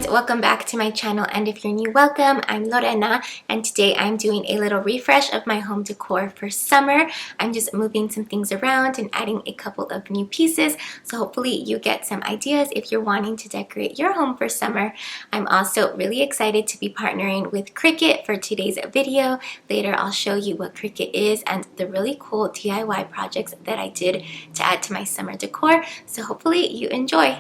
welcome back to my channel, and if you're new, welcome. I'm Lorena, and today I'm doing a little refresh of my home decor for summer. I'm just moving some things around and adding a couple of new pieces, so hopefully you get some ideas if you're wanting to decorate your home for summer. I'm also really excited to be partnering with Cricut for today's video. Later I'll show you what Cricut is and the really cool DIY projects that I did to add to my summer decor, so hopefully you enjoy.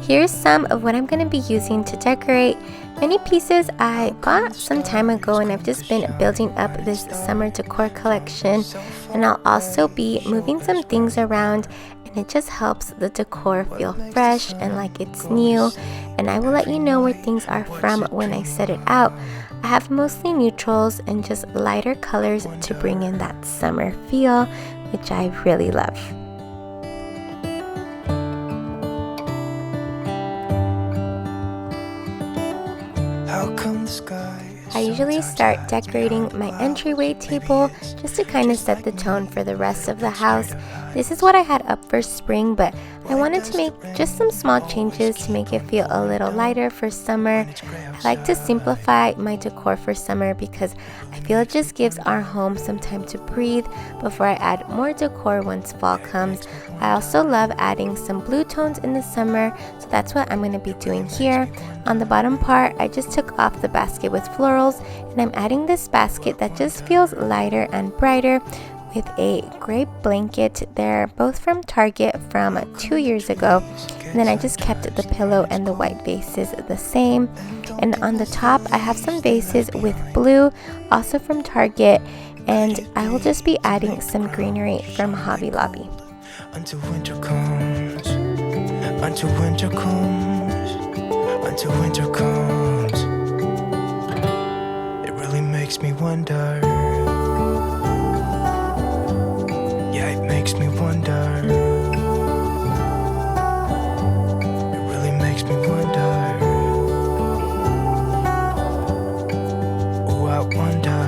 Here's some of what I'm going to be using to decorate. Many pieces I bought some time ago, and I've just been building up this summer decor collection. And I'll also be moving some things around, and it just helps the decor feel fresh and like it's new. And I will let you know where things are from when I set it out. I have mostly neutrals and just lighter colors to bring in that summer feel, which I really love. I usually start decorating my entryway table just to kind of set the tone for the rest of the house. This is what I had up for spring, but I wanted to make just some small changes to make it feel a little lighter for summer. I like to simplify my decor for summer because I feel it just gives our home some time to breathe before I add more decor once fall comes. I also love adding some blue tones in the summer, so that's what I'm going to be doing here. On the bottom part, I just took off the basket with florals, and I'm adding this basket that just feels lighter and brighter with a gray blanket. They're both from Target from 2 years ago. And then I just kept the pillow and the white vases the same. And on the top, I have some vases with blue, also from Target. And I will just be adding some greenery from Hobby Lobby. Until winter comes, until winter comes, until winter comes. It really makes me wonder. Yeah, it makes me wonder. It really makes me wonder. Oh, I wonder.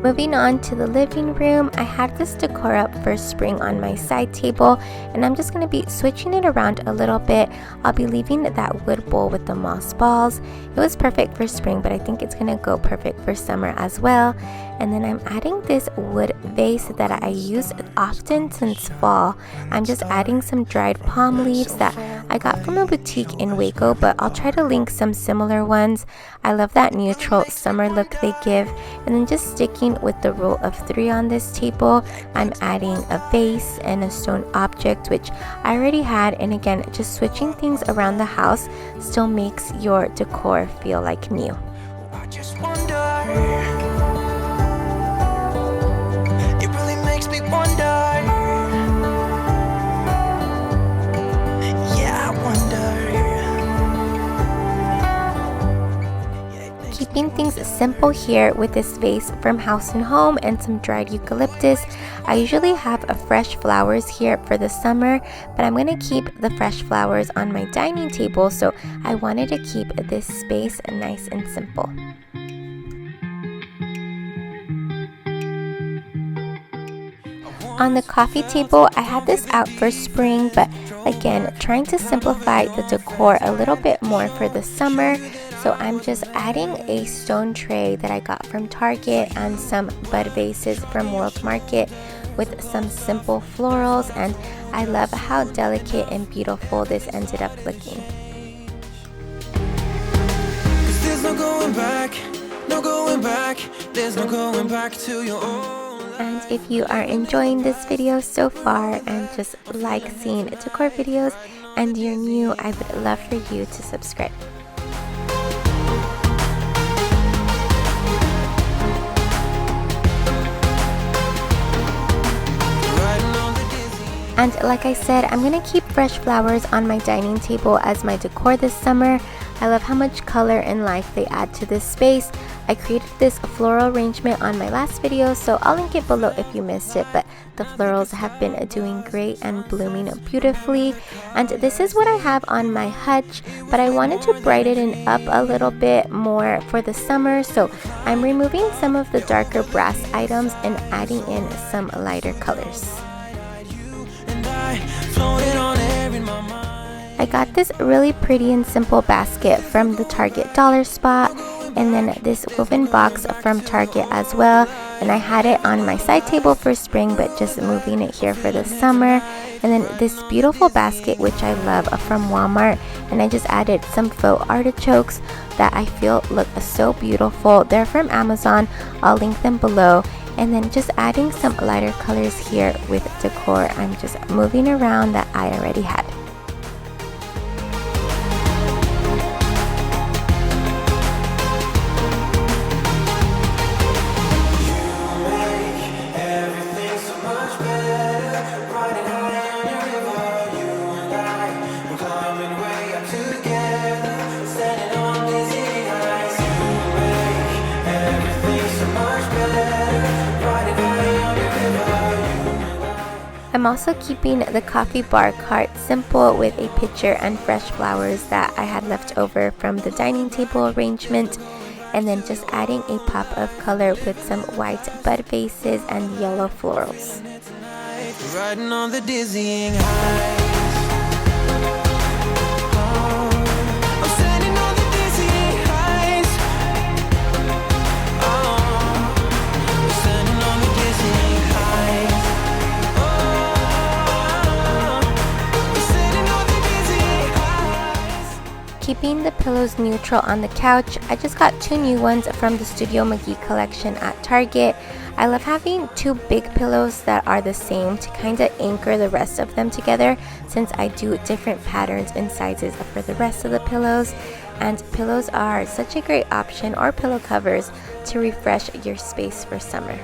Moving on to the living room, I have this decor up for spring on my side table, and I'm just going to be switching it around a little bit. I'll be leaving that wood bowl with the moss balls. It was perfect for spring, but I think it's going to go perfect for summer as well. And then I'm adding this wood vase that I use often since fall. I'm just adding some dried palm leaves that I got from a boutique in Waco, but I'll try to link some similar ones. I love that neutral summer look they give. And then just sticking with the rule of 3 on this table, I'm adding a vase and a stone object, which I already had. And again, just switching things around the house still makes your decor feel like new. I just wonder. It really makes me wonder. Yeah, I wonder. Keeping things simple here with this vase from House and Home and some dried eucalyptus. I usually have fresh flowers here for the summer, but I'm going to keep the fresh flowers on my dining table, so I wanted to keep this space nice and simple. On the coffee table, I had this out for spring, but again, trying to simplify the decor a little bit more for the summer. So I'm just adding a stone tray that I got from Target and some bud vases from World Market with some simple florals, and I love how delicate and beautiful this ended up looking. 'Cause there's no going back, no going back, there's no going back to your own. And if you are enjoying this video so far and just like seeing decor videos and you're new, I would love for you to subscribe. And like I said, I'm going to keep fresh flowers on my dining table as my decor this summer. I love how much color and life they add to this space. I created this floral arrangement on my last video, so I'll link it below if you missed it, but the florals have been doing great and blooming beautifully. And this is what I have on my hutch, but I wanted to brighten it up a little bit more for the summer, so I'm removing some of the darker brass items and adding in some lighter colors. I got this really pretty and simple basket from the Target dollar spot, and then this woven box from Target as well, and I had it on my side table for spring but just moving it here for the summer. And then this beautiful basket which I love from Walmart, and I just added some faux artichokes that I feel look so beautiful. They're from Amazon, I'll link them below. And then just adding some lighter colors here with Decor. I'm just moving around that I already had. I'm also keeping the coffee bar cart simple with a picture and fresh flowers that I had left over from the dining table arrangement, and then just adding a pop of color with some white bud vases and yellow florals. Riding on the dizzying heights. Keeping the pillows neutral on the couch, I just got 2 new ones from the Studio McGee collection at Target. I love having 2 big pillows that are the same to kind of anchor the rest of them together, since I do different patterns and sizes for the rest of the pillows. And pillows are such a great option, or pillow covers, to refresh your space for summer.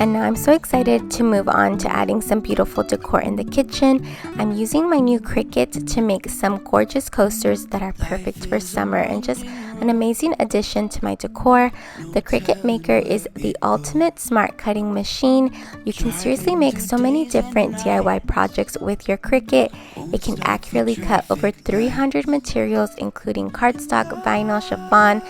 And now I'm so excited to move on to adding some beautiful decor in the kitchen. I'm using my new Cricut to make some gorgeous coasters that are perfect for summer and just an amazing addition to my decor. The Cricut Maker is the ultimate smart cutting machine. You can seriously make so many different DIY projects with your Cricut. It can accurately cut over 300 materials, including cardstock, vinyl, chiffon,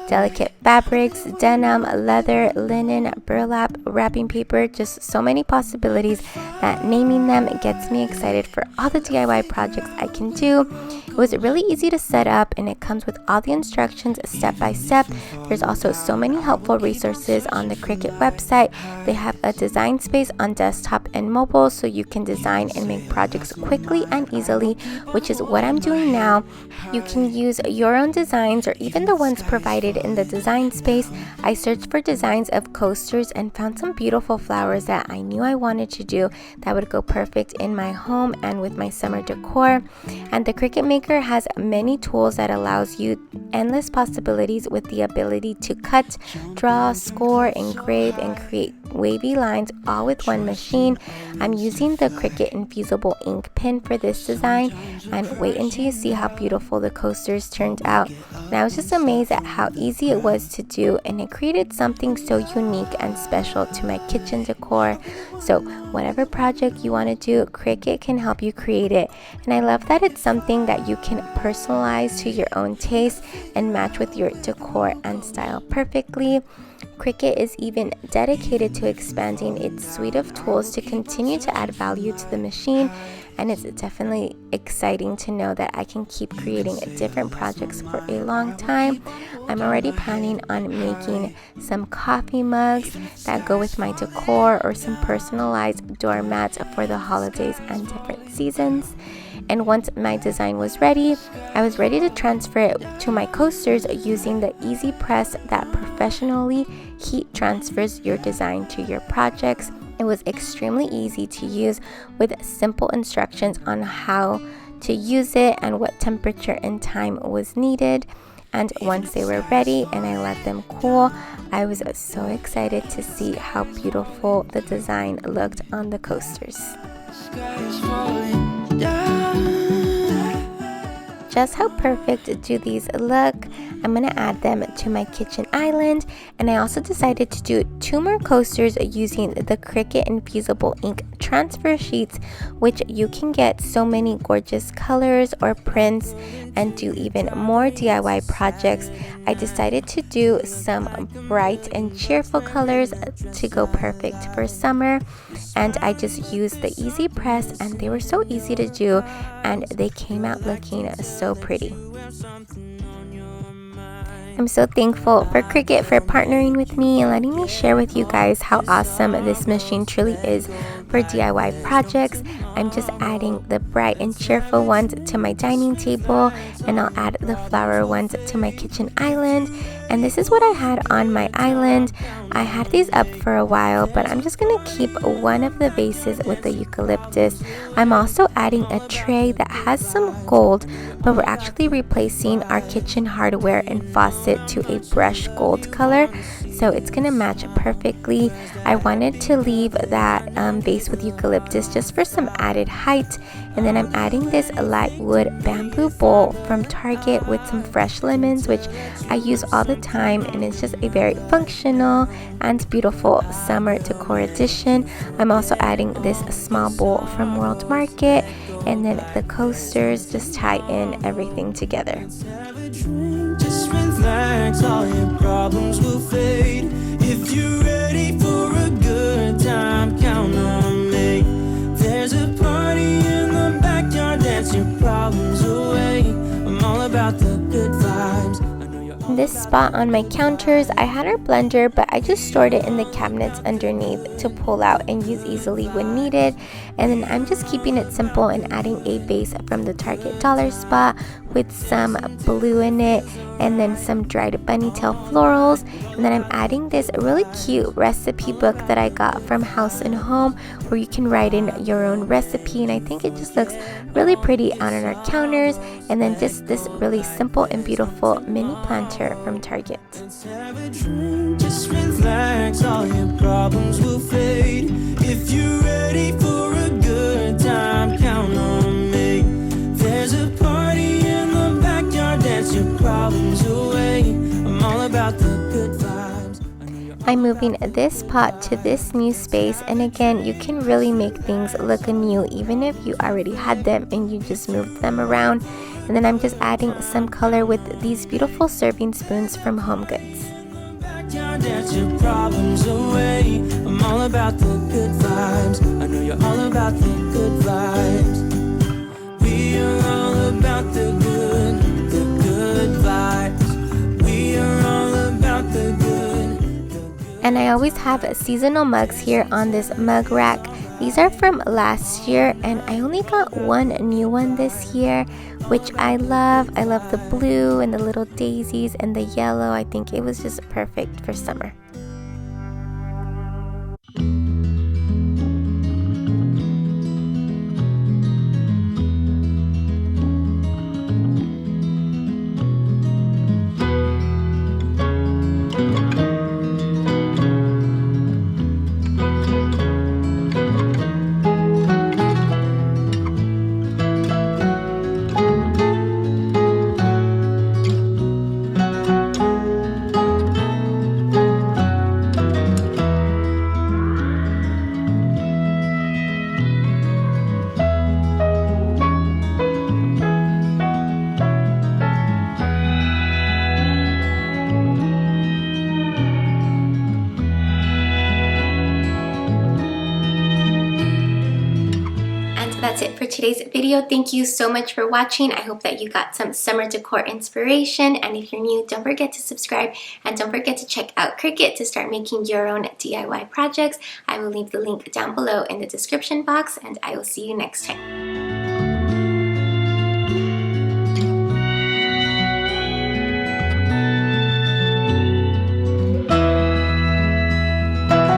delicate fabrics, denim, leather, linen, burlap, wrapping paper, just so many possibilities that naming them gets me excited for all the DIY projects I can do. It was really easy to set up, and it comes with all the instructions step by step. There's also so many helpful resources on the Cricut website. They have a design space on desktop and mobile, so you can design and make projects quickly and easily, which is what I'm doing now. You can use your own designs or even the ones provided in the design space. I searched for designs of coasters and found some beautiful flowers that I knew I wanted to do that would go perfect in my home and with my summer decor. And the Cricut Maker has many tools that allows you endless possibilities with the ability to cut, draw, score, engrave, and create wavy lines all with one machine. I'm using the Cricut Infusible ink pen for this design, and wait until you see how beautiful the coasters turned out. And I was just amazed at how easy it was to do, and it created something so unique and special to my kitchen decor. So whatever project you want to do, Cricut can help you create it. And I love that it's something that you can personalize to your own taste and match with your decor and style perfectly. Cricut is even dedicated to expanding its suite of tools to continue to add value to the machine, and it's definitely exciting to know that I can keep creating different projects for a long time. I'm already planning on making some coffee mugs that go with my decor, or some personalized doormats for the holidays and different seasons. And once my design was ready, I was ready to transfer it to my coasters using the Easy Press that professionally heat transfers your design to your projects. It was extremely easy to use with simple instructions on how to use it and what temperature and time was needed. And once they were ready and I let them cool, I was so excited to see how beautiful the design looked on the coasters. Sky is falling down. just how perfect do these look. I'm gonna add them to my kitchen island, and I also decided to do 2 more coasters using the Cricut Infusible Ink transfer sheets, which you can get so many gorgeous colors or prints and do even more DIY projects. I decided to do some bright and cheerful colors to go perfect for summer, and I just used the easy press, and they were so easy to do and they came out looking so pretty. I'm so thankful for Cricut for partnering with me and letting me share with you guys how awesome this machine truly is for DIY projects. I'm just adding the bright and cheerful ones to my dining table, and I'll add the flower ones to my kitchen island. And this is what I had on my island. I had these up for a while, but I'm just gonna keep one of the vases with the eucalyptus. I'm also adding a tray that has some gold, but we're actually replacing our kitchen hardware and faucet to a brush gold color, so it's gonna match perfectly. I wanted to leave that vase with eucalyptus just for some added height, and then I'm adding this light wood bamboo bowl from Target with some fresh lemons, which I use all the time, and it's just a very functional and beautiful summer decor addition. I'm also adding this small bowl from World Market, and then the coasters just tie in everything together. Just relax, all your problems will fade. If you're ready for a good time, count on me. There's a party in the backyard, dance your problems away. I'm all about the good vibes. This spot on my counters, I had our blender, but I just stored it in the cabinets underneath to pull out and use easily when needed. And then I'm just keeping it simple and adding a vase from the Target dollar spot with some blue in it, and then some dried bunny tail florals. And then I'm adding this really cute recipe book that I got from House and Home, where you can write in your own recipe, and I think it just looks really pretty out on our counters. And then just this really simple and beautiful mini planter from Target. Just relax, all your problems will fade. If you're ready for a good time, count on me. There's a party in the backyard, dance your problems away. I'm all about the good vibes. I'm moving this pot to this new space, and again, you can really make things look new even if you already had them and you just moved them around. And then I'm just adding some color with these beautiful serving spoons from Home Goods. Dance your problems away. I'm all about the good vibes. I know you're all about the good vibes. We are all about the good vibes. We are all about the good. And I always have seasonal mugs here on this mug rack. These are from last year, and I only got one new one this year, which I love. I love the blue and the little daisies and the yellow. I think it was just perfect for summer. That's it for today's video. Thank you so much for watching. I hope that you got some summer decor inspiration, and if you're new, don't forget to subscribe, and don't forget to check out Cricut to start making your own DIY projects. I will leave the link down below in the description box, and I will see you next time.